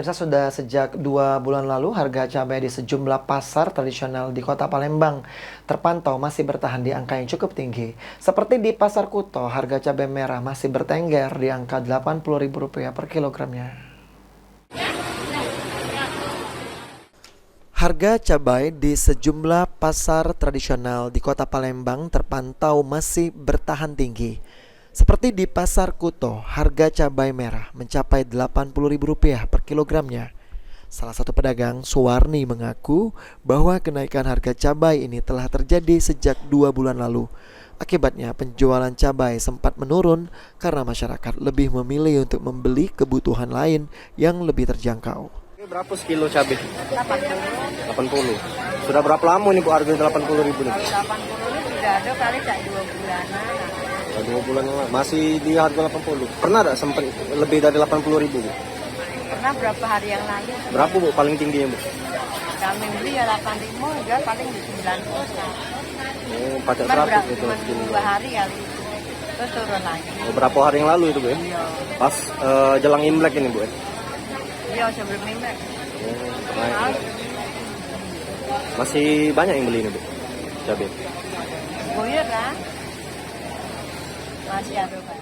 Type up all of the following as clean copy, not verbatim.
Pemirsa, sudah sejak 2 bulan lalu harga cabai di sejumlah pasar tradisional di Kota Palembang terpantau masih bertahan di angka yang cukup tinggi. Seperti di Pasar Kuto, harga cabai merah masih bertengger di angka Rp80.000 per kilogramnya. Harga cabai di sejumlah pasar tradisional di Kota Palembang terpantau masih bertahan tinggi. Seperti di Pasar Kuto, harga cabai merah mencapai Rp80.000 per kilogramnya. Salah satu pedagang, Suwarni, mengaku bahwa kenaikan harga cabai ini telah terjadi sejak 2 bulan lalu. Akibatnya penjualan cabai sempat menurun karena masyarakat lebih memilih untuk membeli kebutuhan lain yang lebih terjangkau. Berapa sekilo cabai? 80. 80. Sudah berapa lama nih Bu harga 80.000 nih? 80 ini sudah ada kali tak 2 bulanan. 2 bulan yang lalu. Masih di harga 80. Pernah tak sempat lebih dari 80.000 Bu? Pernah berapa hari yang lalu? Berapa Bu paling tingginya Bu? Kami beli ya 8.000, jual paling di 90. Pajak Cuma 100 itu cuma sekilo. 2 hari kali. Terus turun lagi. Berapa hari yang lalu itu Bu ya? Iya. Pas jelang Imlek ini Bu ya? Iya, sebelum Imlek. Naik. Masih banyak yang beli ini Bu? Cabai. Buyur kan? Masih ada Pak.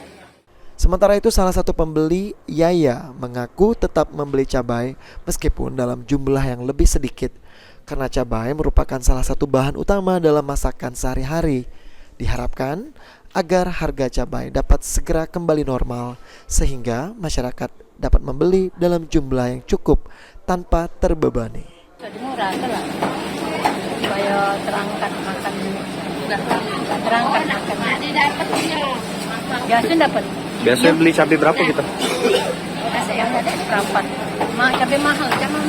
Sementara itu, salah satu pembeli, Yaya, mengaku tetap membeli cabai meskipun dalam jumlah yang lebih sedikit karena cabai merupakan salah satu bahan utama dalam masakan sehari-hari. Diharapkan agar harga cabai dapat segera kembali normal sehingga masyarakat dapat membeli dalam jumlah yang cukup tanpa terbebani. Jadi murah lah. Supaya terangkat makan. Terangkat makan. Biasanya dapat. Biasanya beli cabai berapa kita? Saya ada perapat. Cabai mahal jangan.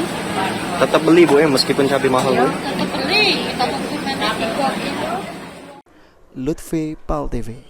Tetap beli Bu ya meskipun cabai mahal Bu? Tetap beli. Kita tunggu nanti 3 kilo. Lutfi, PAL TV.